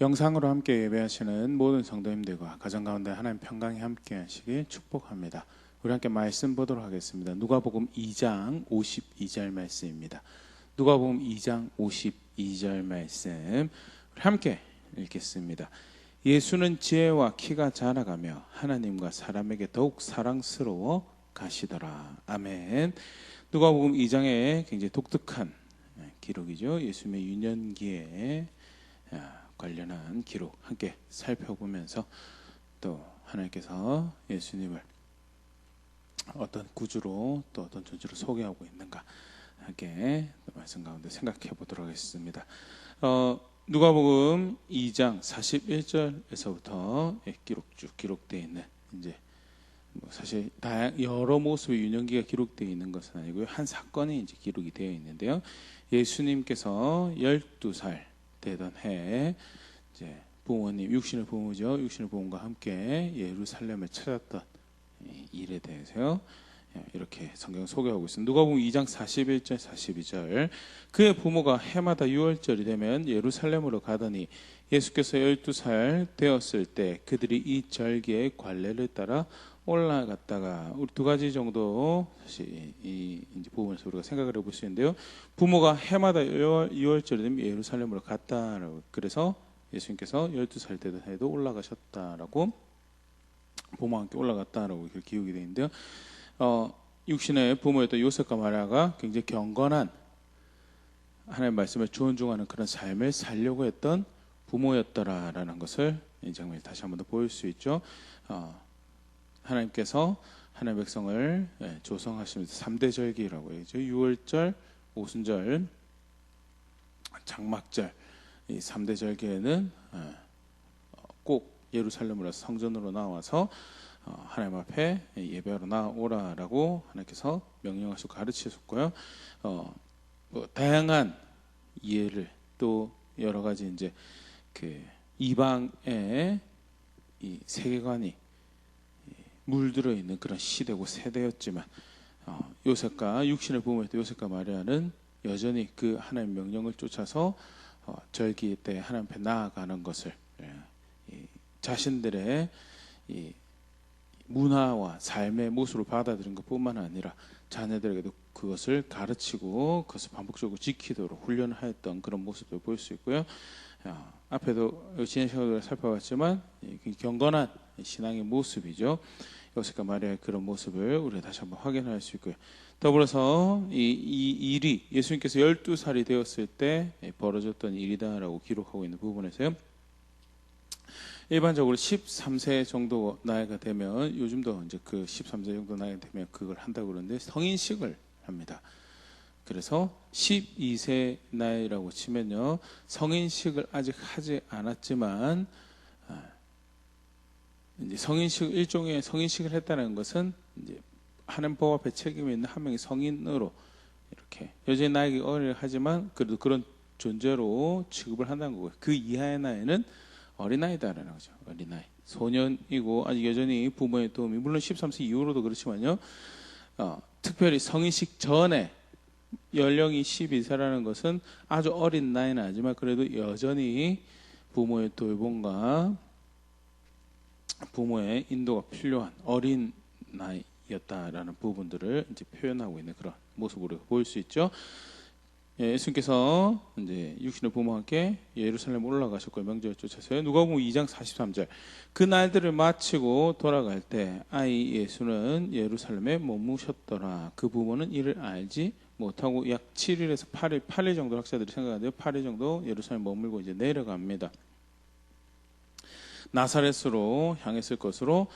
영상으로 함께 예배하시는 모든 성도님들과 가정 가운데 하나님 평강이 함께 하시길 축복합니다. 우리 함께 말씀 보도록 하겠습니다. 누가복음 2장 52절 말씀입니다. 누가복음 2장 52절 말씀 우리 함께 읽겠습니다. 예수는 지혜와 키가 자라가며 하나님과 사람에게 더욱 사랑스러워 가시더라. 아멘. 누가복음 2장에 굉장히 독특한 기록이죠. 예수님의 유년기에 관련한 기록 함께 살펴보면서 또 하나님께서 예수님을 어떤 구주로 또 어떤 존재로 소개하고 있는가 함께 말씀 가운데 생각해 보도록 하겠습니다. 누가복음 2장 41절에서부터 쭉 기록되어 있는 이제 사실 여러 모습의 유년기가 기록되어 있는 것은 아니고요. 한 사건이 이제 기록이 되어 있는데요. 예수님께서 12살 되던 해에 이제 부모님, 육신의 부모죠. 육신의 부모님과 함께 예루살렘을 찾았던 일에 대해서요. 이렇게 성경 소개하고 있습니다. 누가복음 2장 41절 42절 그의 부모가 해마다 6월절이 되면 예루살렘으로 가더니 예수께서 12살 되었을 때 그들이 이 절기의 관례를 따라 올라갔다가 우리 두 가지 정도 사실 이 이제 부분에서 우리가 생각을 해볼 수 있는데요. 부모가 해마다 6월절이 되면 예루살렘으로 갔다라고 그래서 예수님께서 12살 되던 해에도 올라가셨다라고 부모와 함께 올라갔다라고 이렇게 기록이 되어 있는데요. 육신의 부모였던 요셉과 마리아가 굉장히 경건한 하나님의 말씀에 존중하는 그런 삶을 살려고 했던 부모였더라라는 것을 이 장면을 다시 한번 더 보일 수 있죠. 하나님께서 하나님의 백성을 조성하시면서 3대 절기라고 해야죠. 유월절, 오순절, 장막절 이 3대 절기에는 꼭 예루살렘으로 성전으로 나와서 하나님 앞에 예배하러 나오라라고 하나님께서 명령하시고 가르치셨고요. 다양한 이해를 또 여러 가지 이제 그 이방의 이 세계관이 물들어 있는 그런 시대고 세대였지만 요셉과 육신의 부모였던 요셉과 마리아는 여전히 그 하나님의 명령을 쫓아서 절기 때 하나님 앞에 나아가는 것을 자신들의 이 문화와 삶의 모습으로 받아들인 것뿐만 아니라 자녀들에게도 그것을 가르치고 그것을 반복적으로 지키도록 훈련을 하였던 그런 모습을 볼 수 있고요. 앞에도 지난 시간에 살펴봤지만 경건한 신앙의 모습이죠. 요셉과 마리아의 그런 모습을 우리가 다시 한번 확인할 수 있고요. 더불어서 이 일이 예수님께서 12살이 되었을 때 벌어졌던 일이다라고 기록하고 있는 부분에서요. 일반적으로 13세 정도 나이가 되면 요즘도 이제 그 13세 정도 나이가 되면 그걸 한다고 그러는데 성인식을 합니다. 그래서 12세 나이라고 치면요. 성인식을 아직 하지 않았지만 이제 성인식 일종의 성인식을 했다는 것은 이제 하나님 법 앞에 책임이 있는 한 명의 성인으로 이렇게 여전히 나이가 어리긴 하지만 그래도 그런 존재로 취급을 한다는 거고요. 그 이하의 나이는 어린아이다라는 거죠. 어린아이. 소년이고 아직 여전히 부모의 도움이 물론 13세 이후로도 그렇지만요. 특별히 성인식 전에 연령이 12세라는 것은 아주 어린 나이는 아니지만 그래도 여전히 부모의 돌봄과 부모의 인도가 필요한 어린 나이였다라는 부분들을 이제 표현하고 있는 그런 모습으로 보일 수 있죠. 예수님께서 이제 육신의 부모와 함께 예루살렘 올라가셨고 명절을 쫓아서요. 누가복음 2장 43절 그 날들을 마치고 돌아갈 때 아이 예수는 예루살렘에 머무셨더라. 그 부모는 이를 알지 못하고 약 7일에서 8일 정도 학자들이 생각하는데요. 8일 정도 예루살렘 머물고 이제 내려갑니다. 나사렛으로 향했을 것으로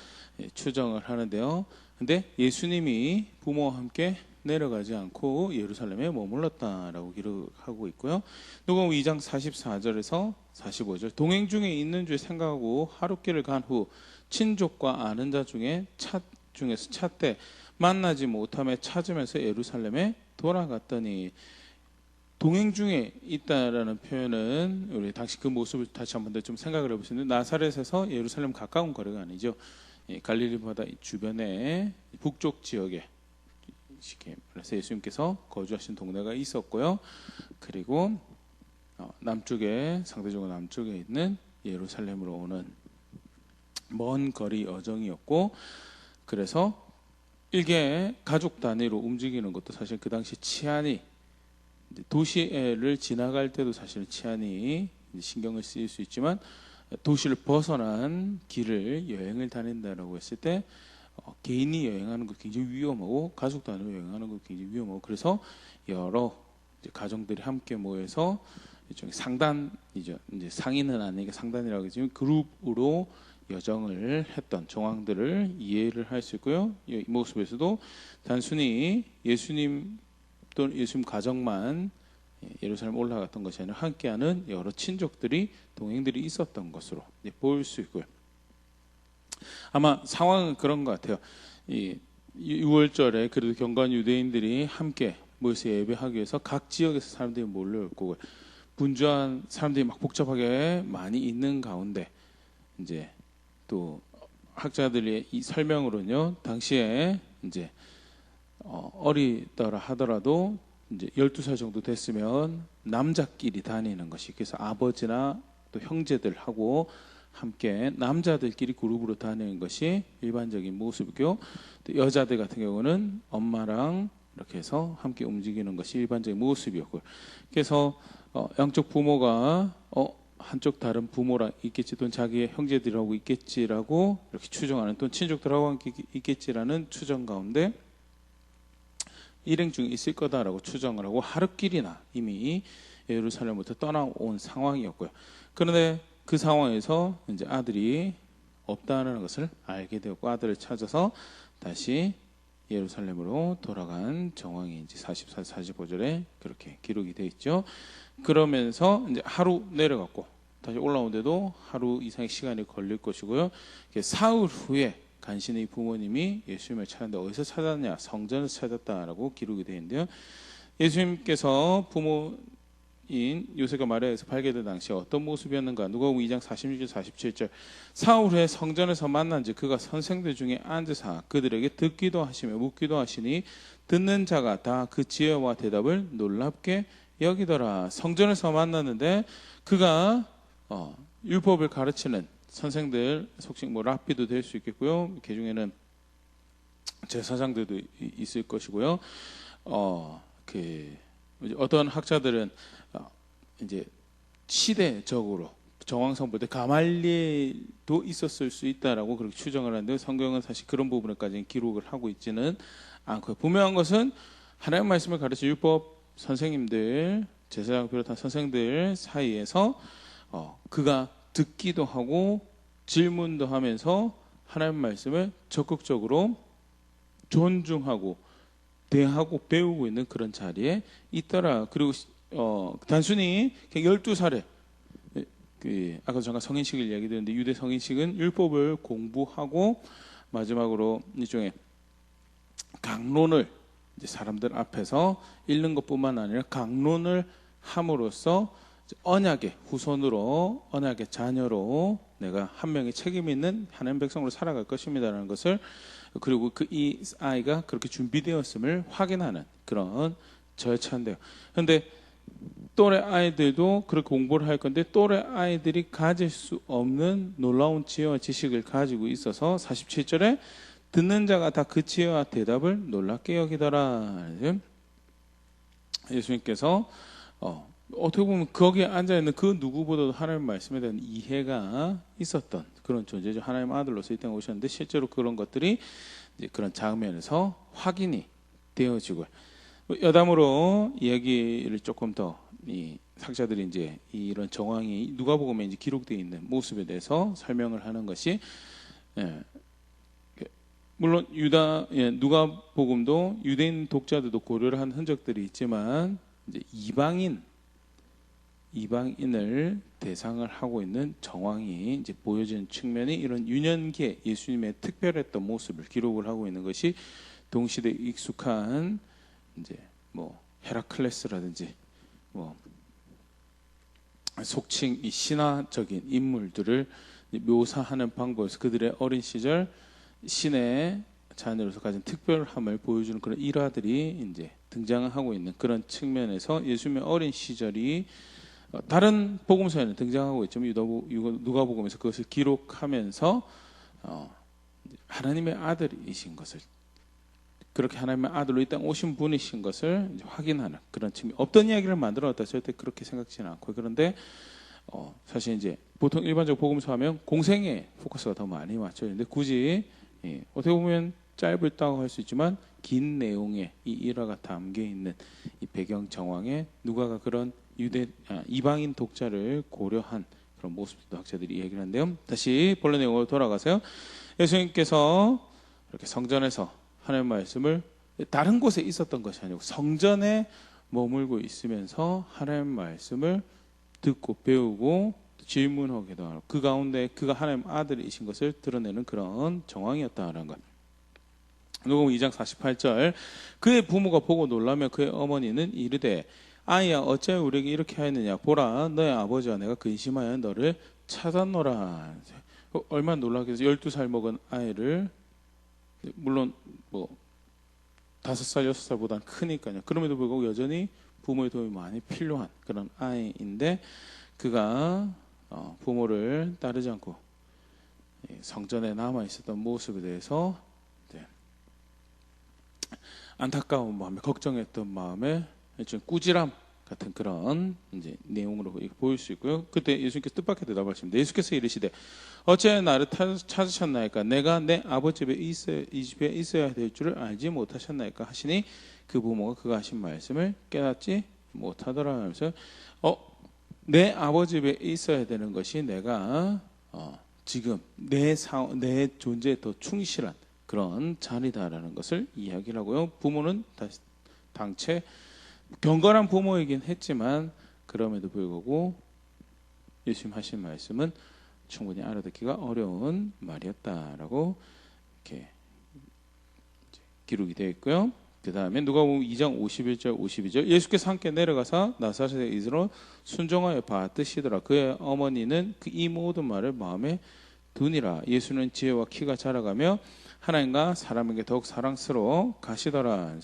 추정을 하는데요. 근데 예수님이 부모와 함께 내려가지 않고 예루살렘에 머물렀다라고 기록하고 있고요. 누가복음 2장 44절에서 45절 동행 중에 있는 줄 생각하고 하룻길을 간 후 친족과 아는 자 중에서 찾되 만나지 못함에 찾으면서 예루살렘에 돌아갔더니 동행 중에 있다라는 표현은 우리 당시 그 모습을 다시 한번 더 좀 생각을 해볼 수 있는데 나사렛에서 예루살렘 가까운 거리가 아니죠. 갈릴리 바다 주변에 북쪽 지역에 그래서 예수님께서 거주하신 동네가 있었고요. 그리고 남쪽에 상대적으로 남쪽에 있는 예루살렘으로 오는 먼 거리 여정이었고, 그래서 일개 가족 단위로 움직이는 것도 사실 그 당시 치안이, 도시를 지나갈 때도 사실 치안이 신경을 쓰일 수 있지만, 도시를 벗어난 길을 여행을 다닌다라고 했을 때 개인이 여행하는 것 굉장히 위험하고 가족 단위로 여행하는 것 굉장히 위험하고, 그래서 여러 가정들이 함께 모여서 일종의 상단이죠. 이제 상인은 아니니까 상단이라고 하지만 그룹으로 여정을 했던 정황들을 이해를 할 수 있고요. 이 모습에서도 단순히 예수님 또는 예수님 가정만 예루살렘 올라갔던 것이 아니라 함께하는 여러 친족들이 동행들이 있었던 것으로 볼 수 있고요. 아마 상황은 그런 것 같아요. 이 6월절에 그래도 경건 유대인들이 함께 모여서 예배하기 위해서 각 지역에서 사람들이 몰려올 거고, 분주한 사람들이 막 복잡하게 많이 있는 가운데 이제 또 학자들의 이 설명으로는요, 당시에 이제 어리더라 하더라도 이제 12살 정도 됐으면 남자끼리 다니는 것이, 그래서 아버지나 또 형제들하고 함께 남자들끼리 그룹으로 다니는 것이 일반적인 모습이고, 또 여자들 같은 경우는 엄마랑 이렇게 해서 함께 움직이는 것이 일반적인 모습이었고요. 그래서 양쪽 부모가 한쪽 다른 부모랑 있겠지, 또는 자기의 형제들하고 있겠지라고 이렇게 추정하는, 또는 친족들하고 함께 있겠지라는 추정 가운데 일행 중에 있을 거다라고 추정을 하고 하루길이나 이미 예루살렘부터 떠나온 상황이었고요. 그런데 그 상황에서 이제 아들이 없다는 것을 알게 되었고, 아들을 찾아서 다시 예루살렘으로 돌아간 정황이 이제 44, 45절에 그렇게 기록이 되어 있죠. 그러면서 이제 하루 내려갔고 다시 올라오는데도 하루 이상의 시간이 걸릴 것이고요. 사흘 후에 간신히 부모님이 예수님을 찾았는데 어디서 찾았냐? 성전에서 찾았다라고 기록이 되어 있는데요. 예수님께서 부모인 요셉과 마리아에서 발견된 당시 어떤 모습이었는가? 누가복음 2장 46절 47절. 사흘 후에 성전에서 만난즉 그가 선생들 중에 앉으사 그들에게 듣기도 하시며 묻기도 하시니 듣는 자가 다 그 지혜와 대답을 놀랍게 여기더라. 성전에서 만났는데 그가 율법을 가르치는 선생들, 속칭 랍비도 될 수 있겠고요. 그 중에는 제사장들도 있을 것이고요. 어떤 학자들은 이제 시대적으로 정황상 볼 때 가말리엘도 있었을 수 있다라고 그렇게 추정을 하는데, 성경은 사실 그런 부분에까지는 기록을 하고 있지는 않고요. 분명한 것은 하나님 말씀을 가르친 율법 선생님들, 제사장 비롯한 선생들 사이에서 그가 듣기도 하고 질문도 하면서 하나님 말씀을 적극적으로 존중하고 대하고 배우고 있는 그런 자리에 있더라. 그리고 단순히 12살에 아까 잠깐 성인식을 이야기드렸는데, 유대 성인식은 율법을 공부하고 마지막으로 일종의 강론을 이제 사람들 앞에서 읽는 것뿐만 아니라 강론을 함으로써 언약의 후손으로, 언약의 자녀로 내가 한 명의 책임 있는 하나님 백성으로 살아갈 것입니다라는 것을, 그리고 이 아이가 그렇게 준비되었음을 확인하는 그런 절차인데요. 그런데 또래 아이들도 그렇게 공부를 할 건데, 또래 아이들이 가질 수 없는 놀라운 지혜와 지식을 가지고 있어서 47절에 듣는 자가 다 그 지혜와 대답을 놀랍게 여기더라. 예수님께서 어떻게 보면 거기에 앉아있는 그 누구보다도 하나님 말씀에 대한 이해가 있었던 그런 존재죠. 하나님 아들로서 이 땅에 오셨는데 실제로 그런 것들이 이제 그런 장면에서 확인이 되어지고, 여담으로 이야기를 조금 더 이 학자들이 이제 이런 정황이 누가복음에 이제 기록되어 있는 모습에 대해서 설명을 하는 것이, 물론 누가복음도 유대인 독자들도 고려를 한 흔적들이 있지만, 이제 이방인을 대상을 하고 있는 정황이 이제 보여지는 측면이, 이런 유년기에 예수님의 특별했던 모습을 기록을 하고 있는 것이 동시대에 익숙한 이제 헤라클레스라든지 속칭 이 신화적인 인물들을 묘사하는 방법에서 그들의 어린 시절 신의 자녀로서 가진 특별함을 보여주는 그런 일화들이 이제 등장하고 있는 그런 측면에서 예수님의 어린 시절이 다른 복음서에는 등장하고 있지만 누가복음에서 그것을 기록하면서 하나님의 아들이신 것을, 그렇게 하나님의 아들로 이 땅 오신 분이신 것을 이제 확인하는 그런 측면. 없던 이야기를 만들어놨다 절대 그렇게 생각지는 않고, 그런데 사실 이제 보통 일반적 복음서 하면 공생에 포커스가 더 많이 맞춰 있는데, 굳이 어떻게 보면 짧다고 할 수 있지만 긴 내용에 이 일화가 담겨 있는 이 배경 정황에 누가가 그런 이방인 독자를 고려한 그런 모습도 학자들이 이야기를 하는데요. 다시 본래 내용으로 돌아가서요. 예수님께서 이렇게 성전에서 하나님의 말씀을, 다른 곳에 있었던 것이 아니고 성전에 머물고 있으면서 하나님의 말씀을 듣고 배우고 질문하기도 하고, 그 가운데 그가 하나님의 아들이신 것을 드러내는 그런 정황이었다는 것. 누가복음 2장 48절, 그의 부모가 보고 놀라며 그의 어머니는 이르되 아이야 어찌하여 우리에게 이렇게 하였느냐, 보라 너의 아버지와 내가 근심하여 너를 찾았노라. 얼마나 놀라겠어요. 12살 먹은 아이를, 물론 뭐 5살 6살보다는 크니까요. 그럼에도 불구하고 여전히 부모의 도움이 많이 필요한 그런 아이인데, 그가 부모를 따르지 않고 성전에 남아 있었던 모습에 대해서 안타까운 마음에, 걱정했던 마음에 꾸지람 같은 그런 이제 내용으로 보일 수 있고요. 그때 예수님께서 뜻밖의 대답을 하십니다. 예수께서 이르시되 어찌하여 나를 찾으셨나이까, 내가 내 아버지 집에 이 집에 있어야 될 줄을 알지 못하셨나이까 하시니, 그 부모가 그가 하신 말씀을 깨닫지 못하더라 하면서 내 아버지 집에 있어야 되는 것이 내가 지금 내 존재에 더 충실한 그런 자리다라는 것을 이야기를 하고요. 부모는 당최 경건한 부모이긴 했지만 그럼에도 불구하고 예수님 하신 말씀은 충분히 알아듣기가 어려운 말이었다라고 이렇게 기록이 되어 있고요. 그 다음에 누가복음 2장 51절 52절, 예수께서 함께 내려가서 나사렛에 이르러 순종하여 받으시더라. 그의 어머니는 이 모든 말을 마음에 두니라. 예수는 지혜와 키가 자라가며 하나님과 사람에게 더욱 사랑스러워 가시더라.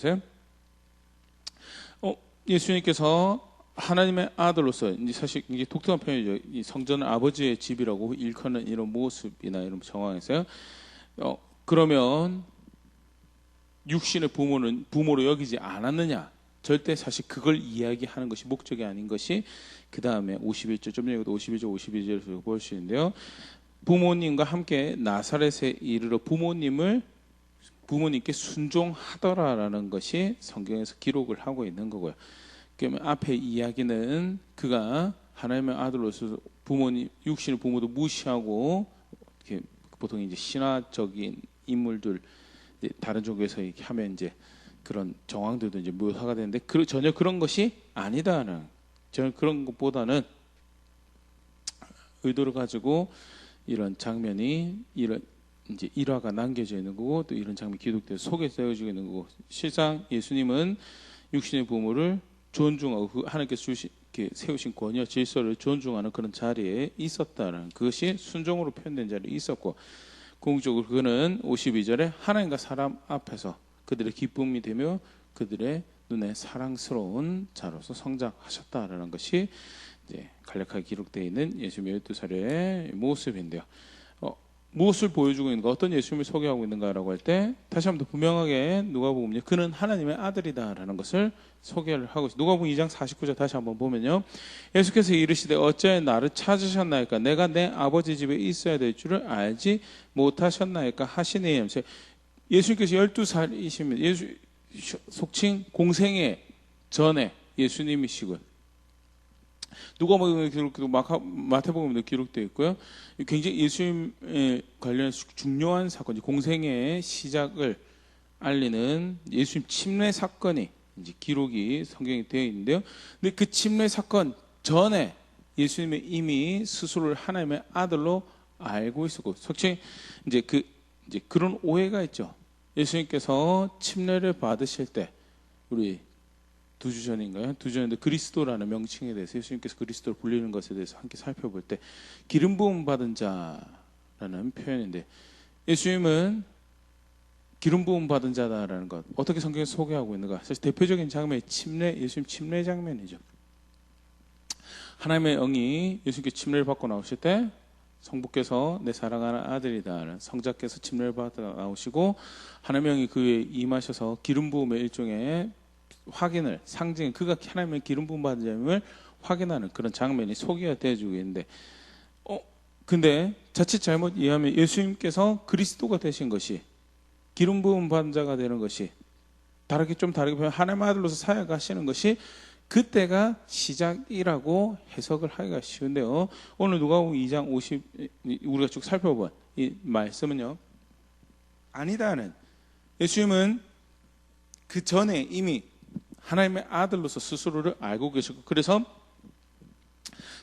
예수님께서 하나님의 아들로서, 이제 사실 이게 독특한 표현이죠. 이 성전은 아버지의 집이라고 일컫는 이런 모습이나 이런 정황에서요. 그러면 육신의 부모는 부모로 여기지 않았느냐? 절대 사실 그걸 이야기하는 것이 목적이 아닌 것이 그 다음에 51절, 좀 전에도 51절, 52절에서 볼 수 있는데요. 부모님과 함께 나사렛에 이르러 부모님께 순종하더라라는 것이 성경에서 기록을 하고 있는 거고요. 그러면 앞에 이야기는 그가 하나님의 아들로서 육신의 부모도 무시하고, 이렇게 보통 이제 신화적인 인물들, 다른 종교에서 이렇게 하면 이제 그런 정황들도 이제 묘사가 되는데, 전혀 그런 것이 아니다는, 저는 그런 것보다는 의도를 가지고 이런 장면이, 이런 이제 일화가 남겨져 있는 거고, 또 이런 장면이 기록돼서 속에 세워지고 있는 거고, 실상 예수님은 육신의 부모를 존중하고 하나님께서 세우신 권위와 질서를 존중하는 그런 자리에 있었다는, 그것이 순종으로 표현된 자리에 있었고, 궁극적으로 그는 52절에 하나님과 사람 앞에서 그들의 기쁨이 되며 그들의 눈에 사랑스러운 자로서 성장하셨다라는 것이 이제 간략하게 기록되어 있는 예수님의 12살의 모습인데요. 무엇을 보여주고 있는가, 어떤 예수님을 소개하고 있는가라고 할 때 다시 한번 더 분명하게 누가복음은요, 그는 하나님의 아들이다라는 것을 소개를 하고 있습니다. 누가복음 2장 49절 다시 한번 보면요, 예수께서 이르시되 어찌하여 나를 찾으셨나이까, 내가 내 아버지 집에 있어야 될 줄을 알지 못하셨나이까 하시니. 예수님께서 12살이시면 속칭 공생애 전에 예수님이시고요. 누가복음에 기록되고 마태복음에도 기록되어 있고요. 굉장히 예수님에 관련해서 중요한 사건, 공생애의 시작을 알리는 예수님 침례 사건이 이제 기록이 성경에 되어 있는데요. 근데 그 침례 사건 전에 예수님이 이미 스스로를 하나님의 아들로 알고 있었고, 속칭 이제 그런 오해가 있죠. 예수님께서 침례를 받으실 때, 우리 2주 전인가요? 2주 전인데 그리스도라는 명칭에 대해서, 예수님께서 그리스도로 불리는 것에 대해서 함께 살펴볼 때 기름 부음 받은 자라는 표현인데, 예수님은 기름 부음 받은 자다라는 것, 어떻게 성경에서 소개하고 있는가? 사실 대표적인 장면이 예수님 침례 장면이죠. 하나님의 영이 예수님께 침례를 받고 나오실 때 성부께서 내 사랑하는 아들이다, 성자께서 침례를 받아 나오시고 하나님의 영이 그에 임하셔서 기름 부음의 일종의 확인을, 상징, 그가 하나님의 기름 부음 받은 자임을 확인하는 그런 장면이 소개가 되어주고 있는데, 근데 자칫 잘못 이해하면 예수님께서 그리스도가 되신 것이, 기름 부음 받은 자가 되는 것이, 좀 다르게 보면 하나님의 아들로서 사역하시는 것이 그때가 시작이라고 해석을 하기가 쉬운데요. 오늘 누가복음 2장 50, 우리가 쭉 살펴본 이 말씀은요, 아니다는, 예수님은 그 전에 이미 하나님의 아들로서 스스로를 알고 계시고, 그래서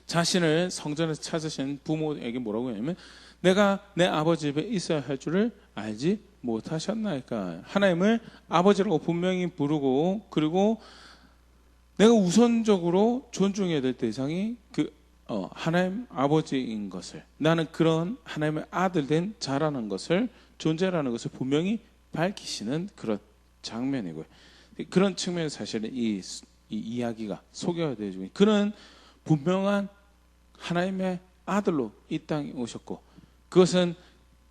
자신을 성전에서 찾으신 부모에게 뭐라고 하냐면, 내가 내 아버지 집에 있어야 할 줄을 알지 못하셨나이까. 하나님을 아버지라고 분명히 부르고, 그리고 내가 우선적으로 존중해야 될 대상이 하나님 아버지인 것을, 나는 그런 하나님의 아들 된 자라는 것을, 존재라는 것을 분명히 밝히시는 그런 장면이고요. 그런 측면에서 사실은 이 이야기가 소개가 되어지고, 그는 분명한 하나님의 아들로 이 땅에 오셨고, 그것은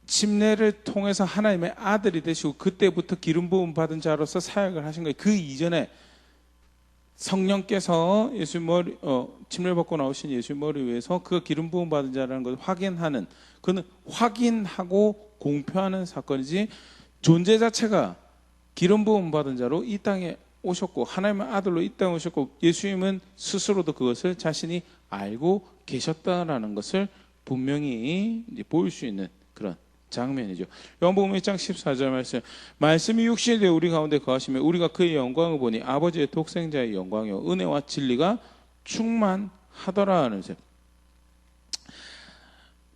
침례를 통해서 하나님의 아들이 되시고 그때부터 기름 부음 받은 자로서 사역을 하신 거예요. 그 이전에 성령께서 예수 머리 침례를 받고 나오신 예수 머리 위에서 그가 기름 부음 받은 자라는 것을 확인하는, 그는 확인하고 공표하는 사건이지, 존재 자체가 기름 부음 받은 자로 이 땅에 오셨고 하나님의 아들로 이 땅에 오셨고, 예수님은 스스로도 그것을 자신이 알고 계셨다라는 것을 분명히 이제 보일 수 있는 그런 장면이죠. 요한복음 1장 14절 말씀이 육신이 되어 우리 가운데 거하시며 우리가 그의 영광을 보니 아버지의 독생자의 영광이요 은혜와 진리가 충만하더라 하는데,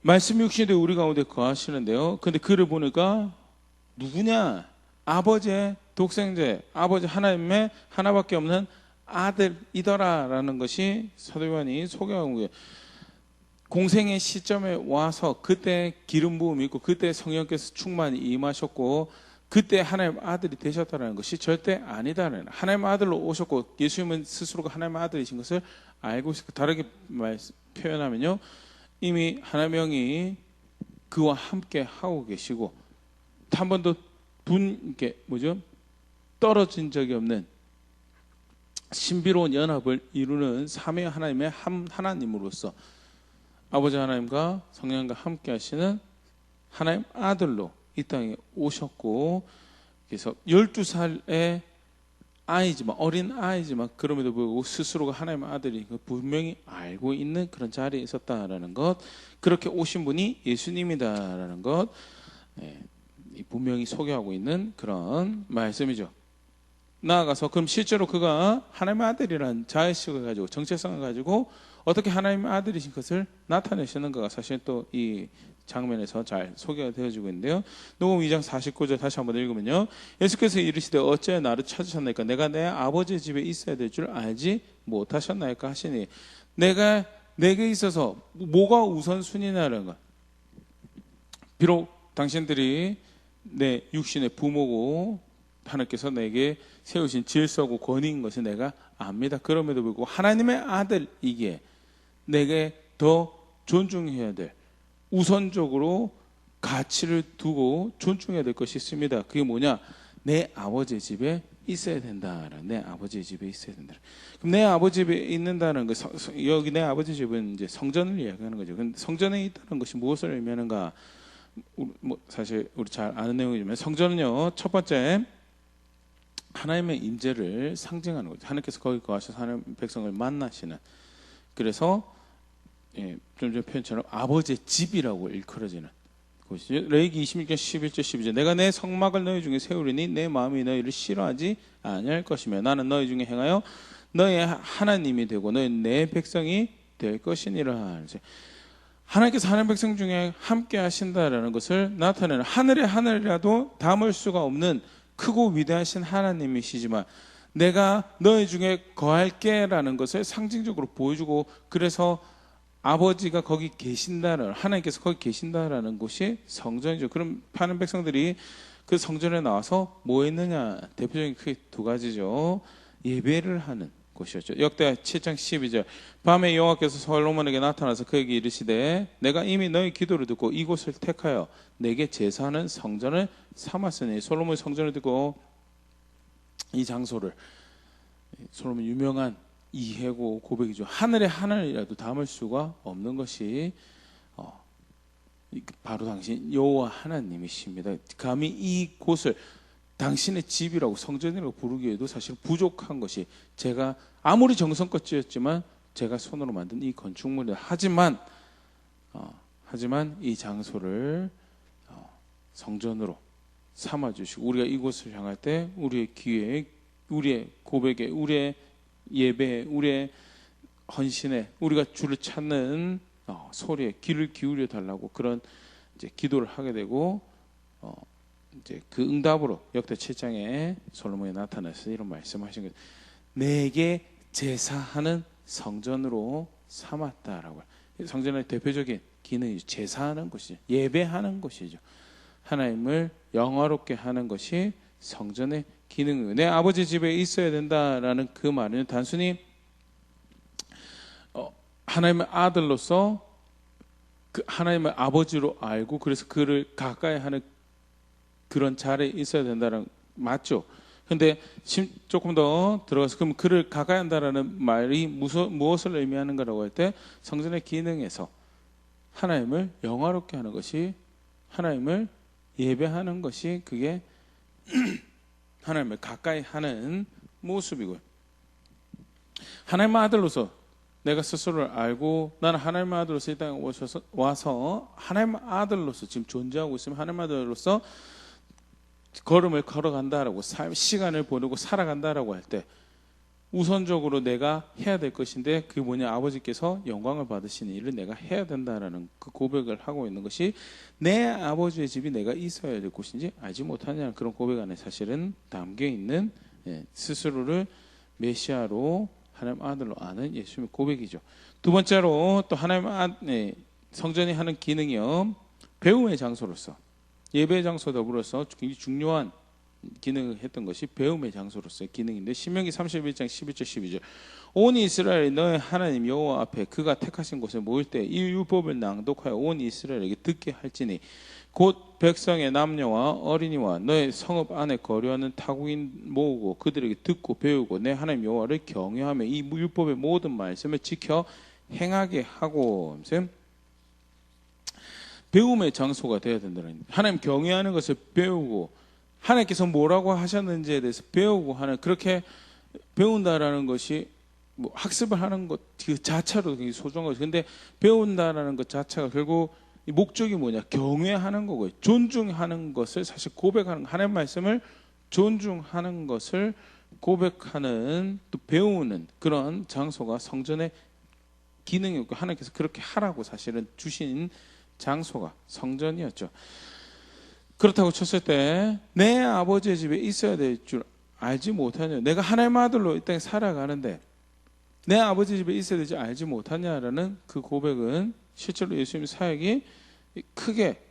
말씀이 육신이 되어 우리 가운데 거하시는데요, 근데 그를 보니까 누구냐? 아버지의 독생자, 아버지 하나님의 하나밖에 없는 아들이더라라는 것이 사도 요한이 소개하고 거예요. 공생의 시점에 와서 그때 기름 부음이 있고 그때 성령께서 충만히 임하셨고 그때 하나님 아들이 되셨다는 것이 절대 아니다는, 하나님 아들로 오셨고 예수님은 스스로가 하나님의 아들이신 것을 알고 있고, 다르게 표현하면요, 이미 하나님의 영이 그와 함께 하고 계시고 한 번도 떨어진 적이 없는 신비로운 연합을 이루는 삼위 하나님의 하나님으로서 아버지 하나님과 성령과 함께 하시는 하나님 아들로 이 땅에 오셨고, 그래서 12살의 아이지만, 어린 아이지만 그럼에도 불구하고 스스로가 하나님의 아들이 분명히 알고 있는 그런 자리에 있었다라는 것, 그렇게 오신 분이 예수님이다라는 것, 분명히 소개하고 있는 그런 말씀이죠. 나아가서 그럼 실제로 그가 하나님의 아들이라는 자의식을 가지고, 정체성을 가지고 어떻게 하나님의 아들이신 것을 나타내시는가가 사실 또 이 장면에서 잘 소개가 되어지고 있는데요. 누가복음 2장 49절 다시 한번 읽으면요, 예수께서 이르시되 어찌하여 나를 찾으셨나이까? 내가 내 아버지의 집에 있어야 될 줄 알지 못하셨나이까 하시니, 내가 내게 있어서 뭐가 우선순위냐는 것, 비록 당신들이 내 육신의 부모고 하나님께서 내게 세우신 질서고 권위인 것을 내가 압니다. 그럼에도 불구하고 하나님의 아들이기에 내게 더 존중해야 될, 우선적으로 가치를 두고 존중해야 될 것이 있습니다. 그게 뭐냐? 내 아버지의 집에 있어야 된다. 내 아버지의 집에 있어야 된다. 그럼 내 아버지 집에 있는다는 거, 여기 내 아버지 집은 이제 성전을 이야기하는 거죠. 근데 성전에 있다는 것이 무엇을 의미하는가? 사실 우리 잘 아는 내용이지만, 성전은요, 첫 번째 하나님의 임재를 상징하는 거죠. 하나님께서 거기 거하셔서 하나님 백성을 만나시는, 그래서 좀 전 표현처럼 아버지의 집이라고 일컬어지는 곳이죠. 레위기 26장 11절 12절 내가 내 성막을 너희 중에 세우리니 내 마음이 너희를 싫어하지 아니할 것이며 나는 너희 중에 행하여 너희의 하나님이 되고 너희 내 백성이 될 것이니라. 하나님께서 하나님 백성 중에 함께 하신다라는 것을 나타내는, 하늘의 하늘이라도 담을 수가 없는 크고 위대하신 하나님이시지만 내가 너희 중에 거할게 라는 것을 상징적으로 보여주고, 그래서 아버지가 거기 계신다는, 하나님께서 거기 계신다라는 곳이 성전이죠. 그럼 하나님 백성들이 그 성전에 나와서 뭐 했느냐? 대표적인 크게 두 가지죠. 예배를 하는 곳이었죠. 역대 7장 12절 밤에 여호와께서 솔로몬에게 나타나서 그에게 이르시되 내가 이미 너의 기도를 듣고 이곳을 택하여 내게 제사하는 성전을 삼았으니 솔로몬이 성전을 듣고 이 장소를 솔로몬 유명한 이해고 고백이죠. 하늘에 하늘이라도 담을 수가 없는 것이 바로 당신 여호와 하나님이십니다. 감히 이 곳을 당신의 집이라고 성전이라고 부르기에도 사실 부족한 것이 제가 아무리 정성껏 지었지만 제가 손으로 만든 이 건축물이다. 하지만 이 장소를 성전으로 삼아주시고 우리가 이곳을 향할 때 우리의 기회에 우리의 고백에 우리의 예배에 우리의 헌신에 우리가 주를 찾는 소리에 귀를 기울여 달라고 그런 이제 기도를 하게 되고 이제 그 응답으로 역대 7장에 솔로몬이 나타나서 이런 말씀하신 거예요. 내게 제사하는 성전으로 삼았다라고. 성전의 대표적인 기능이 제사하는 것이죠. 예배하는 것이죠. 하나님을 영화롭게 하는 것이 성전의 기능이에요. 내 아버지 집에 있어야 된다라는 그 말은 단순히 하나님의 아들로서 그 하나님의 아버지로 알고 그래서 그를 가까이 하는 그런 자리에 있어야 된다는 맞죠. 근데 조금 더 들어가서 그럼 그를 가까이 한다라는 말이 무엇을 의미하는가라고 할 때 성전의 기능에서 하나님을 영화롭게 하는 것이 하나님을 예배하는 것이 그게 하나님을 가까이 하는 모습이고요. 하나님의 아들로서 내가 스스로를 알고 나는 하나님의 아들로서 이 땅에 와서 하나님의 아들로서 지금 존재하고 있으면 하나님의 아들로서 걸음을 걸어간다라고 시간을 보내고 살아간다라고 할 때 우선적으로 내가 해야 될 것인데 그 뭐냐 아버지께서 영광을 받으시는 일을 내가 해야 된다라는 그 고백을 하고 있는 것이 내 아버지의 집이 내가 있어야 될 곳인지 알지 못하냐는 그런 고백 안에 사실은 담겨 있는 스스로를 메시아로 하나님 아들로 아는 예수님의 고백이죠. 두 번째로 또 하나님 성전이 하는 기능이요 배움의 장소로서 예배의 장소 더불어서 굉장히 중요한 기능을 했던 것이 배움의 장소로서의 기능인데 신명기 31장 11절 12절 온 이스라엘이 너의 하나님 여호와 앞에 그가 택하신 곳에 모일 때 이 율법을 낭독하여 온 이스라엘에게 듣게 할지니 곧 백성의 남녀와 어린이와 너의 성읍 안에 거류하는 타국인 모으고 그들에게 듣고 배우고 내 하나님 여호와를 경외하며 이 율법의 모든 말씀을 지켜 행하게 하고 배움의 장소가 되어야 된다는 하나님 경외하는 것을 배우고 하나님께서 뭐라고 하셨는지에 대해서 배우고 하는 그렇게 배운다라는 것이 뭐 학습을 하는 것 그 자체로 굉장히 소중한 것이 근데 배운다라는 것 자체가 결국 이 목적이 뭐냐 경외하는 거고요 존중하는 것을 사실 고백하는 하나님 말씀을 존중하는 것을 고백하는 또 배우는 그런 장소가 성전의 기능이었고 하나님께서 그렇게 하라고 사실은 주신 장소가 성전이었죠. 그렇다고 쳤을 때 내 아버지의 집에 있어야 될 줄 알지 못하냐 내가 하나님의 아들로 이 땅에 살아가는데 내 아버지 집에 있어야 되지 알지 못하냐라는 그 고백은 실제로 예수님 사역이 크게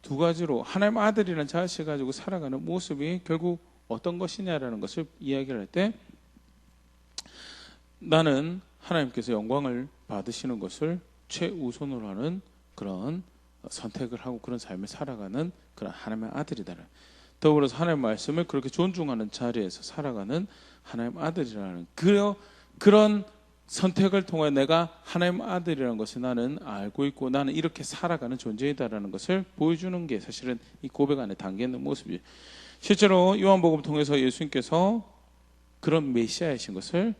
두 가지로 하나님의 아들이라는 자식을 가지고 살아가는 모습이 결국 어떤 것이냐라는 것을 이야기를 할 때 나는 하나님께서 영광을 받으시는 것을 최우선으로 하는 그런 선택을 하고 그런 삶을 살아가는 그런 하나님의 아들이다. 더불어서 하나님의 말씀을 그렇게 존중하는 자리에서 살아가는 하나님의 아들이라는 그런 선택을 통해 내가 하나님의 아들이라는 것을 나는 알고 있고 나는 이렇게 살아가는 존재이다라는 것을 보여주는 게 사실은 이 고백 안에 담겨 있는 모습이에요. 실제로 요한복음 통해서 예수님께서 그런 메시아이신 것을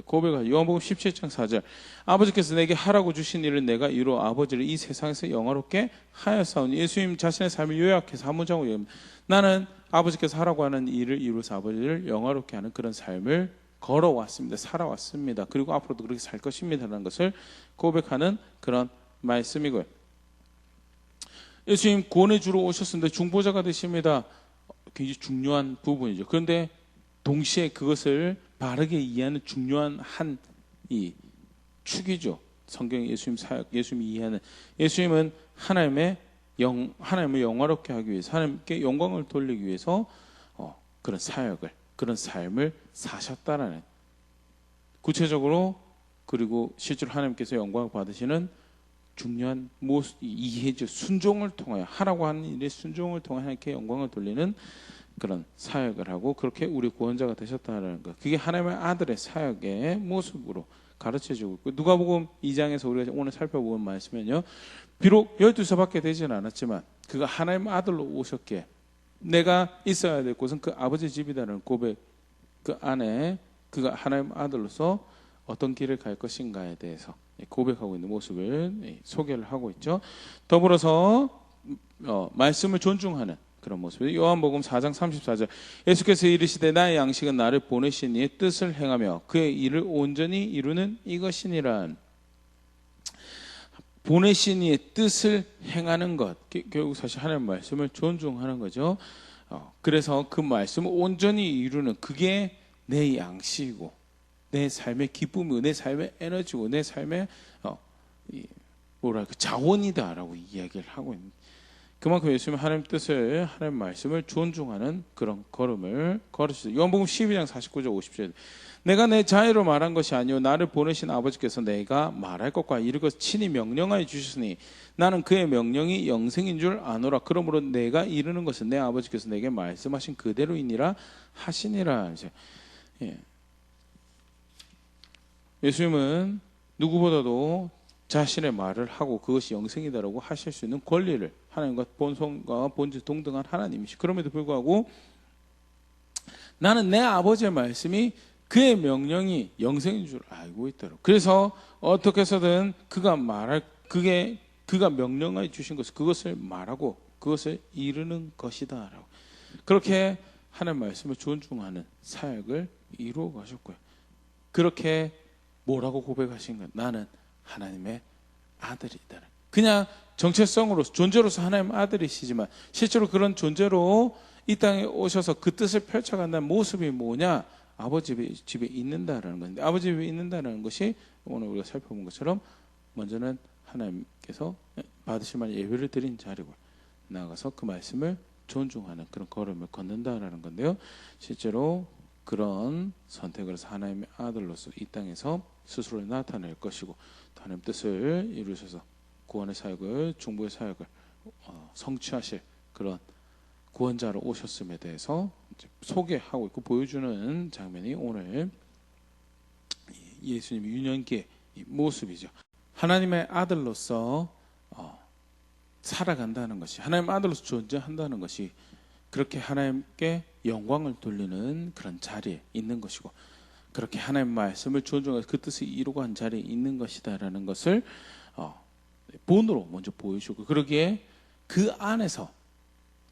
고백하죠. 요한복음 17장 4절 아버지께서 내게 하라고 주신 일을 내가 이루어 아버지를 이 세상에서 영화롭게 하였사오니 예수님 자신의 삶을 요약해서 한 문장으로 얘기합니다. 나는 아버지께서 하라고 하는 일을 이루어서 아버지를 영화롭게 하는 그런 삶을 걸어왔습니다. 살아왔습니다. 그리고 앞으로도 그렇게 살 것입니다라는 것을 고백하는 그런 말씀이고요. 예수님 구원의 주로 오셨습니다. 중보자가 되십니다. 굉장히 중요한 부분이죠. 그런데 동시에 그것을 바르게 이해하는 중요한 한 이 축이죠. 성경 예수님 사역, 예수님이 이해하는 예수님은 하나님을 영화롭게 하기 위해서 하나님께 영광을 돌리기 위해서 그런 사역을 그런 삶을 사셨다라는 구체적으로 그리고 실제로 하나님께서 영광을 받으시는 중요한 모습, 이해죠. 순종을 통하여 하라고 하는 일의 순종을 통해 하나님께 영광을 돌리는 그런 사역을 하고 그렇게 우리 구원자가 되셨다는 것. 그게 하나님의 아들의 사역의 모습으로 가르쳐주고 있고 누가복음 2장에서 우리가 오늘 살펴보는 말씀은요. 비록 12서밖에 되지는 않았지만 그가 하나님의 아들로 오셨기에 내가 있어야 될 곳은 그 아버지 집이다라는 고백 그 안에 그가 하나님의 아들로서 어떤 길을 갈 것인가에 대해서 고백하고 있는 모습을 소개를 하고 있죠. 더불어서 말씀을 존중하는 그런 모습. 요한복음 4장 34절 예수께서 이르시되 나의 양식은 나를 보내신 이의 뜻을 행하며 그의 일을 온전히 이루는 이것이니라. 보내신 이의 뜻을 행하는 것 결국 사실 하나님의 말씀을 존중하는 거죠. 그래서 그 말씀을 온전히 이루는 그게 내 양식이고 내 삶의 기쁨이고 내 삶의 에너지고 내 삶의 뭐랄까 자원이다라고 이야기를 하고 있는 그만큼 예수님은 하나님 뜻을 하나님 말씀을 존중하는 그런 걸음을 걸으시죠. 요한복음 12장 49절 50절 내가 내 자유로 말한 것이 아니요 나를 보내신 아버지께서 내가 말할 것과 이를 것 친히 명령하여 주셨으니 나는 그의 명령이 영생인 줄 아노라. 그러므로 내가 이르는 것은 내 아버지께서 내게 말씀하신 그대로이니라 하시니라. 예수님은 누구보다도 자신의 말을 하고 그것이 영생이다라고 하실 수 있는 권리를 하나님과 본성과 본질 동등한 하나님이시. 그럼에도 불구하고 나는 내 아버지의 말씀이 그의 명령이 영생인 줄 알고 있다고. 그래서 어떻게 해서든 그가 명령하여 주신 것을 그것을 말하고 그것을 이루는 것이다라고. 그렇게 하나님 말씀을 존중하는 사역을 이루어 가셨고요. 그렇게 뭐라고 고백하신 것? 나는 하나님의 아들이다. 그냥 정체성으로서 존재로서 하나님의 아들이시지만 실제로 그런 존재로 이 땅에 오셔서 그 뜻을 펼쳐간다는 모습이 뭐냐? 아버지 집에 있는다라는 건데 아버지 집에 있는다는 것이 오늘 우리가 살펴본 것처럼 먼저는 하나님께서 받으실 만 예배를 드린 자리고 나아가서 그 말씀을 존중하는 그런 걸음을 걷는다라는 건데요. 실제로 그런 선택을 해서 하나님의 아들로서 이 땅에서 스스로 나타낼 것이고 또 하나님 뜻을 이루셔서 구원의 사역을 중보의 사역을 성취하실 그런 구원자로 오셨음에 대해서 이제 소개하고 있고 보여주는 장면이 오늘 예수님의 유년기의 모습이죠. 하나님의 아들로서 살아간다는 것이 하나님의 아들로서 존재한다는 것이 그렇게 하나님께 영광을 돌리는 그런 자리에 있는 것이고 그렇게 하나님의 말씀을 존중해서 그 뜻을 이루고 한 자리에 있는 것이다라는 것을 본으로 먼저 보여주고 그러기에 그 안에서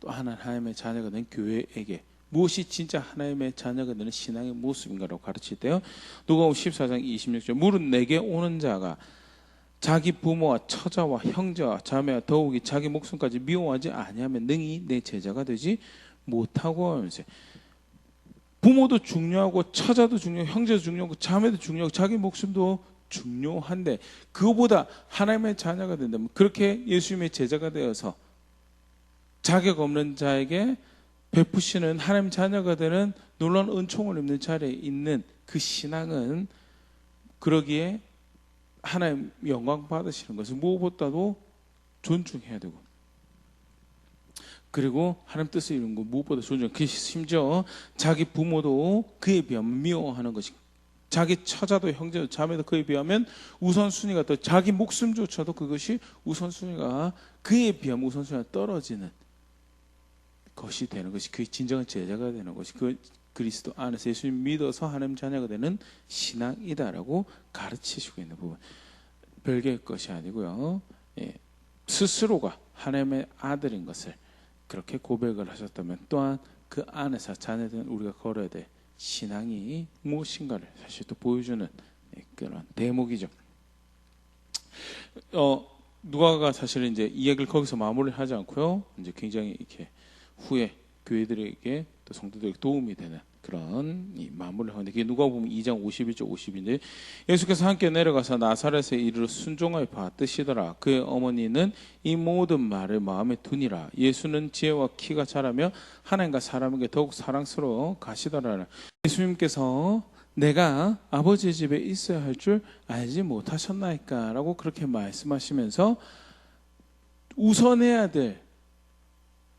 또 하나님의 자녀가 된 교회에게 무엇이 진짜 하나님의 자녀가 되는 신앙의 모습인가라고 가르칠 때요. 누가복음 14장 26절 무릇 내게 오는 자가 자기 부모와 처자와 형제와 자매와 더욱이 자기 목숨까지 미워하지 아니하면 능히 내 제자가 되지 못하고 하면서 부모도 중요하고 처자도 중요하고 형제도 중요하고 자매도 중요하고 자기 목숨도 중요한데 그거보다 하나님의 자녀가 된다면 그렇게 예수님의 제자가 되어서 자격 없는 자에게 베푸시는 하나님 자녀가 되는 놀라운 은총을 입는 자리에 있는 그 신앙은 그러기에 하나님 영광 받으시는 것을 무엇보다도 존중해야 되고 그리고 하나님 뜻을 이루는 것 무엇보다 존중. 그 심지어 자기 부모도 그에 비하면 미워하는 것이 자기 처자도 형제도 자매도 그에 비하면 우선순위가 더 자기 목숨조차도 그것이 우선순위가 그에 비하면 우선순위가 떨어지는 것이 되는 것이 그 진정한 제자가 되는 것이 그 그리스도 안에서 예수님 믿어서 하나님 자녀가 되는 신앙이다라고 가르치시고 있는 부분 별개의 것이 아니고요. 스스로가 하나님의 아들인 것을 그렇게 고백을 하셨다면 또한 그 안에서 자녀된 우리가 걸어야 될 신앙이 무엇인가를 사실 또 보여주는 그런 대목이죠. 누가가 사실 이제 이야기를 거기서 마무리하지 않고요. 이제 굉장히 이렇게 후에 교회들에게 또 성도들에게 도움이 되는 그런 마무리를 하는데 그게 누가복음 2장 51절 52인데 예수께서 함께 내려가서 나사렛에 이르러 순종하여 받으시더라. 그의 어머니는 이 모든 말을 마음에 두니라. 예수는 지혜와 키가 자라며 하나님과 사람에게 더욱 사랑스러워 가시더라. 예수님께서 내가 아버지 집에 있어야 할 줄 알지 못하셨나이까 라고 그렇게 말씀하시면서 우선해야 될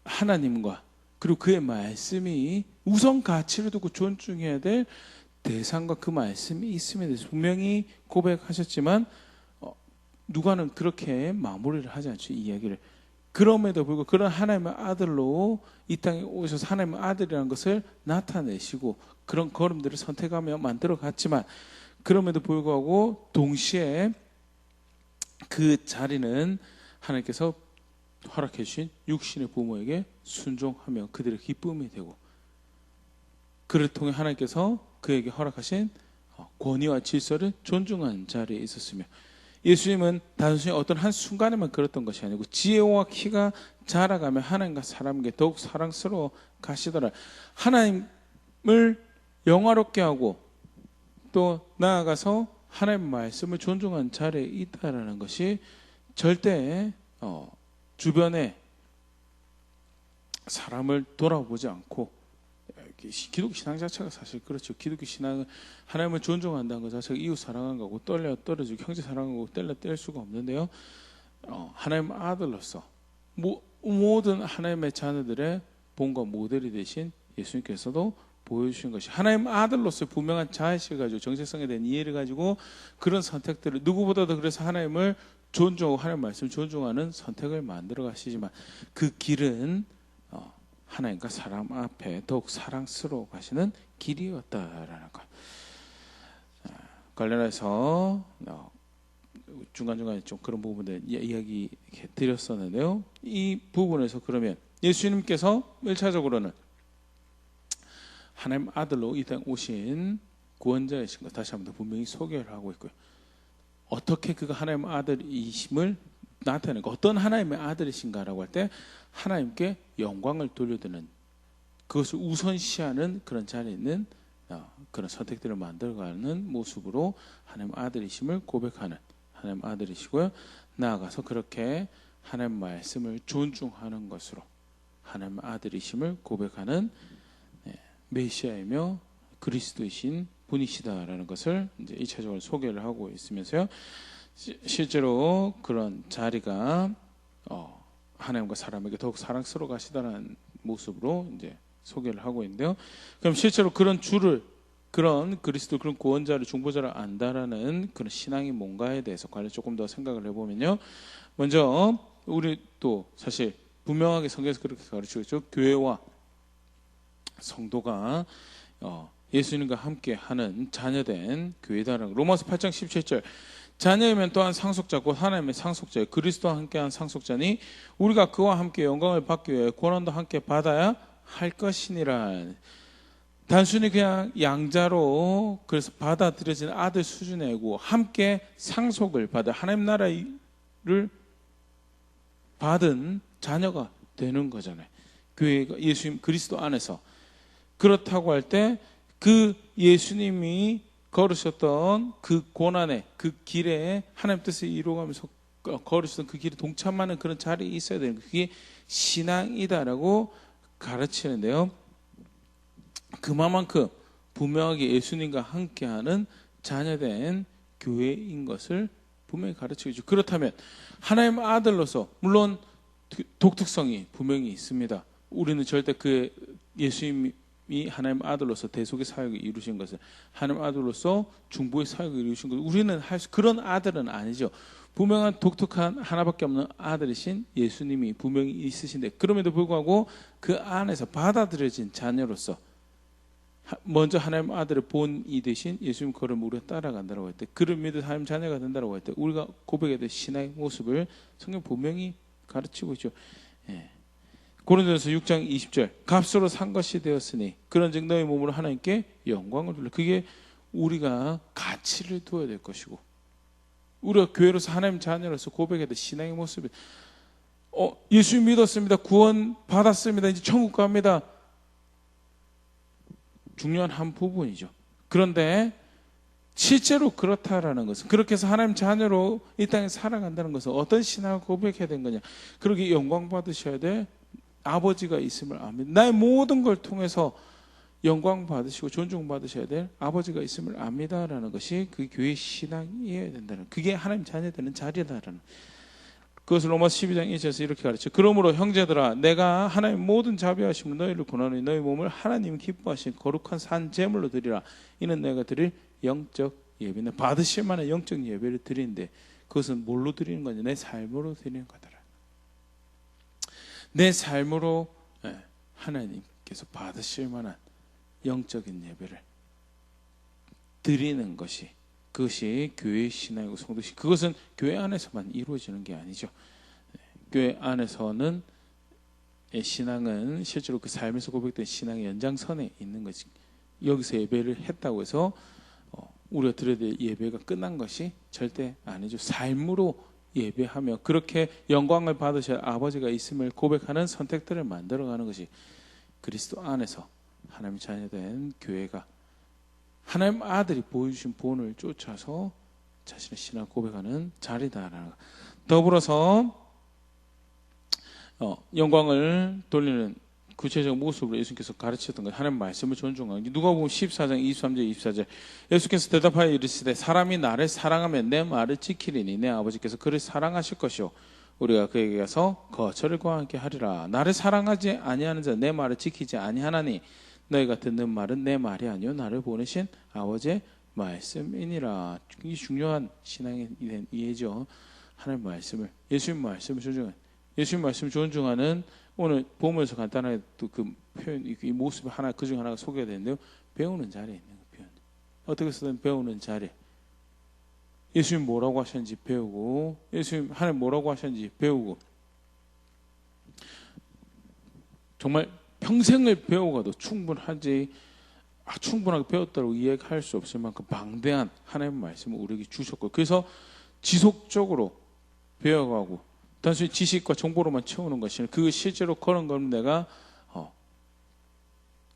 하나님과 그리고 그의 말씀이 우선 가치를 두고 존중해야 될 대상과 그 말씀이 있음에 대해서 분명히 고백하셨지만 누가는 그렇게 마무리를 하지 않죠. 이 이야기를. 그럼에도 불구하고 그런 하나님의 아들로 이 땅에 오셔서 하나님의 아들이라는 것을 나타내시고 그런 걸음들을 선택하며 만들어 갔지만 그럼에도 불구하고 동시에 그 자리는 하나님께서 허락해 주신 육신의 부모에게 순종하며 그들의 기쁨이 되고 그를 통해 하나님께서 그에게 허락하신 권위와 질서를 존중한 자리에 있었으며 예수님은 단순히 어떤 한 순간에만 그랬던 것이 아니고 지혜와 키가 자라가며 하나님과 사람에게 더욱 사랑스러워 가시더라. 하나님을 영화롭게 하고 또 나아가서 하나님의 말씀을 존중한 자리에 있다라는 것이 절대 주변에 사람을 돌아보지 않고 기독교 신앙 자체가 사실 그렇죠. 기독교 신앙은 하나님을 존중한다는 것 자체가 이웃 사랑하는 거고 떨어지고 형제 사랑하는 거고 뗄 수가 없는데요. 하나님의 아들로서 모든 하나님의 자녀들의 본과 모델이 되신 예수님께서도 보여주신 것이 하나님의 아들로서의 분명한 자의식을 가지고 정체성에 대한 이해를 가지고 그런 선택들을 누구보다도 그래서 하나님을 존중하고 하나님의 말씀을 존중하는 선택을 만들어 가시지만 그 길은 하나님과 사람 앞에 더욱 사랑스러워 가시는 길이었다라는 것. 관련해서 중간중간에 좀 그런 부분들 이야기 드렸었는데요. 이 부분에서 그러면 예수님께서 1차적으로는 하나님 아들로 이 땅에 오신 구원자이신 것 다시 한번 더 분명히 소개를 하고 있고요. 어떻게 그가 하나님 아들이심을 나타내고 어떤 하나님의 아들이신가라고 할 때 하나님께 영광을 돌려드는 그것을 우선시하는 그런 자리에 있는 그런 선택들을 만들어가는 모습으로 하나님 아들이심을 고백하는 하나님 아들이시고요. 나아가서 그렇게 하나님 말씀을 존중하는 것으로 하나님 아들이심을 고백하는 메시아이며 그리스도이신 분이시다라는 것을 이제 2차적으로 소개를 하고 있으면서요. 실제로 그런 자리가 하나님과 사람에게 더욱 사랑스러워 가시다는 모습으로 이제 소개를 하고 있는데요. 그럼 실제로 그런 그런 그리스도 그런 구원자를 중보자를 안다라는 그런 신앙이 뭔가에 대해서 관련 조금 더 생각을 해보면요. 먼저 우리 또 사실 분명하게 성경에서 그렇게 가르치고 있죠. 교회와 성도가 예수님과 함께 하는 자녀된 교회다라는 로마서 8장 17절 자녀이면 또한 상속자 곧 하나님의 상속자요 그리스도와 함께한 상속자니 우리가 그와 함께 영광을 받기 위해 고난도 함께 받아야 할 것이니라. 단순히 그냥 양자로 그래서 받아들여진 아들 수준이고 함께 상속을 받아 하나님 나라를 받은 자녀가 되는 거잖아요. 교회가 예수님 그리스도 안에서 그렇다고 할 때 그 예수님이 걸으셨던 그 고난의 그 길에 하나님 뜻을 이루어가면서 걸으셨던 그 길에 동참하는 그런 자리에 있어야 되는 그게 신앙이다라고 가르치는데요. 그만큼 분명하게 예수님과 함께하는 자녀된 교회인 것을 분명히 가르치죠. 그렇다면 하나님 아들로서 물론 독특성이 분명히 있습니다. 우리는 절대 그 예수님이 하나님 아들로서 대속의 사역을 이루신 것을 하나님 아들로서 중보의 사역을 이루신 것을 우리는 그런 아들은 아니죠. 분명한 독특한 하나밖에 없는 아들이신 예수님이 분명히 있으신데 그럼에도 불구하고 그 안에서 받아들여진 자녀로서 먼저 하나님 아들의 본이 되신 예수님 걸음을 우리가 따라간다고 할 때 그를 믿어 하나님 자녀가 된다고 할 때 우리가 고백해야 될 신앙의 모습을 성경 분명히 가르치고 있죠. 고린도전서 6장 20절 값으로 산 것이 되었으니 그런즉 너희 몸으로 하나님께 영광을 돌려. 그게 우리가 가치를 두어야 될 것이고 우리가 교회로서 하나님 자녀로서 고백해야 될 신앙의 모습이 예수 믿었습니다. 구원 받았습니다. 이제 천국 갑니다. 중요한 한 부분이죠. 그런데 실제로 그렇다라는 것은 그렇게 해서 하나님 자녀로 이 땅에 살아간다는 것은 어떤 신앙을 고백해야 되는 거냐. 그러기 영광 받으셔야 돼. 아버지가 있음을 압니다. 나의 모든 걸 통해서 영광 받으시고 존중 받으셔야 될 아버지가 있음을 압니다라는 것이 그 교회의 신앙이어야 된다는, 그게 하나님 자녀되는 자리다라는, 그것을 로마서 12장 1절에서 이렇게 가르쳐. 그러므로 형제들아, 내가 하나님 모든 자비하심으로 너희를 권하노니 너희 몸을 하나님 기뻐하신 거룩한 산 제물로 드리라. 이는 내가 드릴 영적 예배는, 받으실 만한 영적 예배를 드리는데, 그것은 뭘로 드리는 거냐? 내 삶으로 드리는 거더라. 내 삶으로 하나님께서 받으실 만한 영적인 예배를 드리는 것이, 그것이 교회의 신앙이고 성도신, 그것은 교회 안에서만 이루어지는 게 아니죠. 교회 안에서는 신앙은 실제로 그 삶에서 고백된 신앙의 연장선에 있는 것이, 여기서 예배를 했다고 해서 우리가 드려야 될 예배가 끝난 것이 절대 아니죠. 삶으로 예배하며 그렇게 영광을 받으실 아버지가 있음을 고백하는 선택들을 만들어가는 것이 그리스도 안에서 하나님의 자녀된 교회가 하나님 아들이 보여주신 본을 쫓아서 자신의 신앙을 고백하는 자리다라는 것. 더불어서 영광을 돌리는 구체적 모습으로 예수님께서 가르치셨던 것, 하나님 말씀을 존중하는 게, 누가복음 14장 23절 24절 예수께서 대답하여 이르시되 사람이 나를 사랑하면 내 말을 지키리니 내 아버지께서 그를 사랑하실 것이요 우리가 그에게 가서 거처를 그와 함께 하리라. 나를 사랑하지 아니하는 자 내 말을 지키지 아니하나니 너희가 듣는 말은 내 말이 아니요 나를 보내신 아버지의 말씀이니라. 이 중요한 신앙의 이해죠. 하나님 말씀을, 예수님 말씀을 존중하는, 예수님 말씀을 존중하는, 오늘 보면서 간단하게 또 그 표현, 이 모습 하나, 그 중에 하나가 소개가 되는데요. 배우는 자리에 있는 그 표현. 어떻게 쓰든 배우는 자리. 예수님 뭐라고 하셨는지 배우고, 예수님 하나님 뭐라고 하셨는지 배우고, 정말 평생을 배워가도 충분하지, 충분하게 배웠다고 이야기할 수 없을 만큼 방대한 하나님의 말씀을 우리에게 주셨고, 그래서 지속적으로 배워가고, 단순히 지식과 정보로만 채우는 것이 아니라 그 실제로 그런 건 내가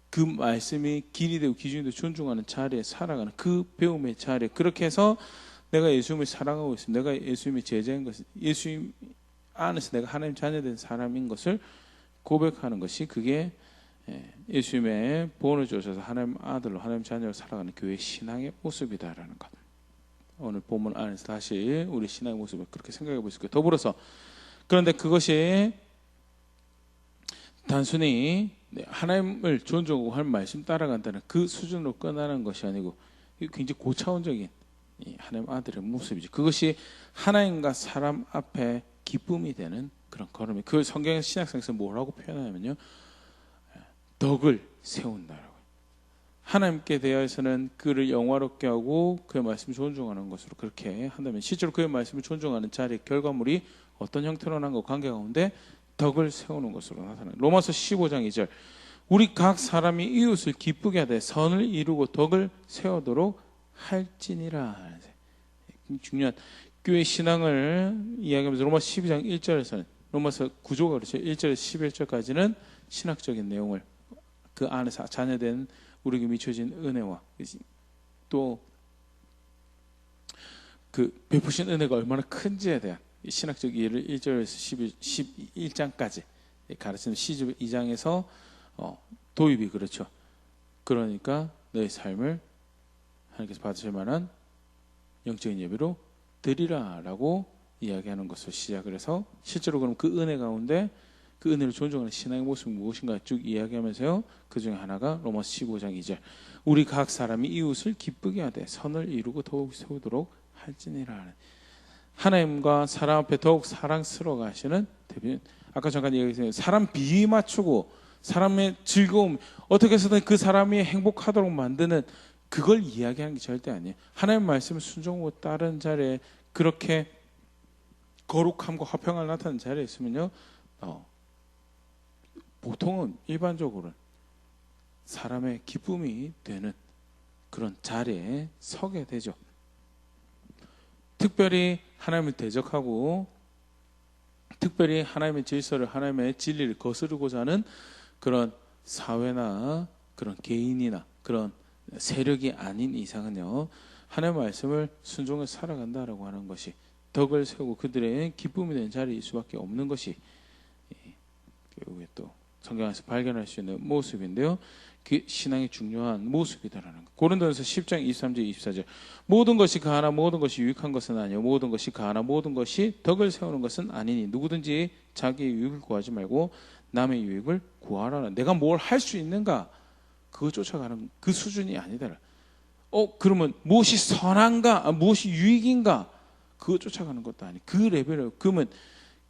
그 말씀이 길이 되고 기준이 되고 존중하는 자리에 살아가는 그 배움의 자리에, 그렇게 해서 내가 예수님을 사랑하고 있습니다, 내가 예수님의 제자인 것을, 예수님 안에서 내가 하나님 자녀된 사람인 것을 고백하는 것이, 그게 예수님의 본을 주셔서 하나님 아들로 하나님 자녀로 살아가는 교회의 신앙의 모습이다라는 것. 오늘 본문 안에서 다시 우리 신앙의 모습을 그렇게 생각해 볼 수 있고요. 더불어서, 그런데 그것이 단순히 하나님을 존중하고 하나님 말씀 따라간다는 그 수준으로 끝나는 것이 아니고, 굉장히 고차원적인 하나님 아들의 모습이죠. 그것이 하나님과 사람 앞에 기쁨이 되는 그런 걸음이, 그 성경 신약성에서 뭐라고 표현하냐면요, 덕을 세운다라고. 하나님께 대하여서는 그를 영화롭게 하고 그의 말씀을 존중하는 것으로 그렇게 한다면, 실제로 그의 말씀을 존중하는 자리의 결과물이 어떤 형태로 난 것, 관계 가운데 덕을 세우는 것으로 나타나요. 로마서 15장 2절 우리 각 사람이 이웃을 기쁘게 하되 선을 이루고 덕을 세우도록 할지니라. 중요한 교회 신앙을 이야기하면서 로마서 12장 1절에서는, 로마서 구조가 그렇죠. 1절에서 11절까지는 신학적인 내용을, 그 안에서 자녀된 우리에게 미쳐진 은혜와 또 그 베푸신 은혜가 얼마나 큰지에 대한 신학적 이해를 1절에서 11장까지 가르치는 시집 2장에서 도입이 그렇죠. 그러니까 너의 삶을 하나님께서 받으실 만한 영적인 예배로 드리라라고 이야기하는 것을 시작을 해서, 실제로 그럼 그 은혜 가운데 그 은혜를 존중하는 신앙의 모습이 무엇인가 쭉 이야기하면서요, 그 중에 하나가 로마서 15장 2절 우리 각 사람이 이웃을 기쁘게 하되 선을 이루고 더욱 세우도록 할지니라. 하나님과 사람 앞에 더욱 사랑스러워 하시는 대변. 아까 잠깐 얘기했어요. 사람 비위 맞추고 사람의 즐거움, 어떻게 해서든 그 사람이 행복하도록 만드는, 그걸 이야기하는 게 절대 아니에요. 하나님의 말씀을 순종하고 따른 자리에, 그렇게 거룩함과 화평을 나타내는 자리에 있으면요, 보통은 일반적으로는 사람의 기쁨이 되는 그런 자리에 서게 되죠. 특별히 하나님을 대적하고 특별히 하나님의 질서를, 하나님의 진리를 거스르고자 하는 그런 사회나 그런 개인이나 그런 세력이 아닌 이상은요, 하나님의 말씀을 순종해 살아간다라고 하는 것이 덕을 세우고 그들의 기쁨이 되는 자리일 수밖에 없는 것이 결국에 또 성경 안에서 발견할 수 있는 모습인데요. 그 신앙의 중요한 모습이다라는 것. 고린도전서 10장 23절 24절. 모든 것이 가하나 모든 것이 유익한 것은 아니요 모든 것이 가하나 모든 것이 덕을 세우는 것은 아니니 누구든지 자기의 유익을 구하지 말고 남의 유익을 구하라. 내가 뭘 할 수 있는가? 그거 쫓아가는 그 수준이 아니다. 그러면 무엇이 선한가? 무엇이 유익인가? 그거 쫓아가는 것도 아니. 그 레벨을 그러면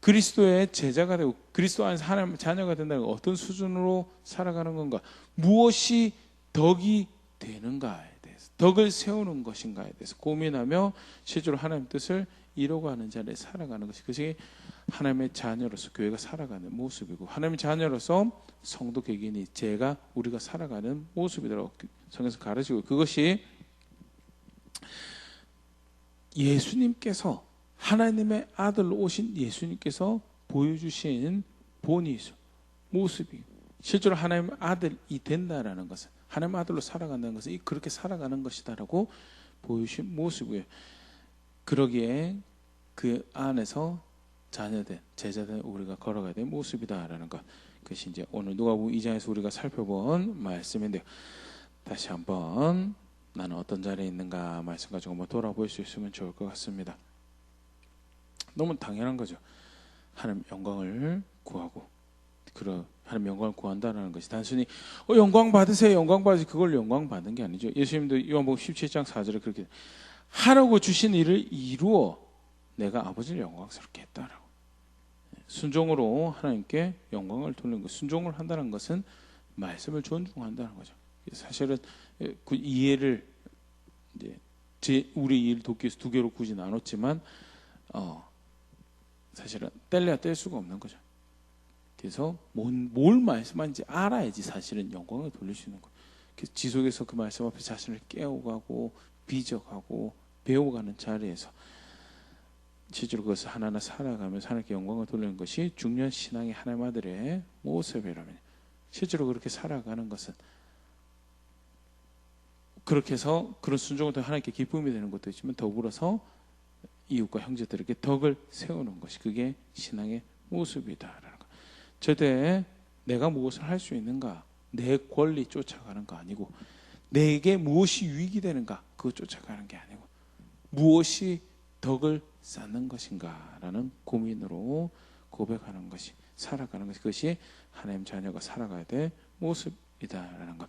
그리스도의 제자가 되고 그리스도 안에서 하나님의 자녀가 된다는 어떤 수준으로 살아가는 건가? 무엇이 덕이 되는가에 대해서 덕을 세우는 것인가에 대해서 고민하며 실제로 하나님의 뜻을 이루어가는 자리에 살아가는 것이 그것이 하나님의 자녀로서 교회가 살아가는 모습이고 하나님의 자녀로서 성도 개개인이 우리가 살아가는 모습이라고 성경에서 가르치고 그것이 예수님께서 하나님의 아들로 오신 예수님께서 보여주신 본이 모습이 실제로 하나님의 아들이 된다라는 것은 하나님의 아들로 살아간다는 것은 그렇게 살아가는 것이다라고 보여주신 모습이에요. 그러기에 그 안에서 자녀된 제자된 우리가 걸어가야 될 모습이다라는 것. 그것이 이제 오늘 누가복음 2장에서 우리가 살펴본 말씀인데요. 다시 한번 나는 어떤 자리에 있는가 말씀 가지고 한번 돌아볼 수 있으면 좋을 것 같습니다. 너무 당연한 거죠. 하나님 영광을 구하고 하나님 영광을 구한다는 것이 단순히 영광 받으세요 영광 받으세요 그걸 영광 받는 게 아니죠. 예수님도 요한복음 17장 4절에 그렇게 하라고 주신 일을 이루어 내가 아버지를 영광스럽게 했다라고 순종으로 하나님께 영광을 돌리는 것 순종을 한다는 것은 말씀을 존중한다는 거죠. 사실은 그 이해를 이제 우리 이해를 돕기 위해서 두 개로 굳이 나눴지만 사실은 뗄래야 뗄 수가 없는 거죠. 그래서 뭘 말씀하는지 알아야지 사실은 영광을 돌릴 수 있는 거예요. 그래서 지속해서 그 말씀 앞에 자신을 깨워가고 비적하고 배워가는 자리에서 실제로 그것을 하나하나 살아가면서 하나님께 영광을 돌리는 것이 중요한 신앙의 하나님 아들의 모습이라면 실제로 그렇게 살아가는 것은 그렇게 해서 그런 순종을 통해 하나님께 기쁨이 되는 것도 있지만 더불어서 이웃과 형제들에게 덕을 세우는 것이 그게 신앙의 모습이다라는 것. 절대 내가 무엇을 할 수 있는가 내 권리 쫓아가는 거 아니고 내게 무엇이 유익이 되는가 그거 쫓아가는 게 아니고 무엇이 덕을 쌓는 것인가라는 고민으로 고백하는 것이 살아가는 것이 그것이 하나님 자녀가 살아가야 될 모습이다라는 것.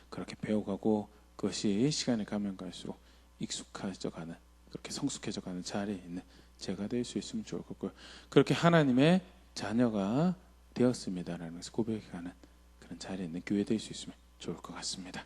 그렇게 배워가고 그것이 시간이 가면 갈수록 익숙해져가는 그렇게 성숙해져가는 자리에 있는 제가 될 수 있으면 좋을 것 같고요. 그렇게 하나님의 자녀가 되었습니다라는 것을 고백하는 그런 자리에 있는 교회 될 수 있으면 좋을 것 같습니다.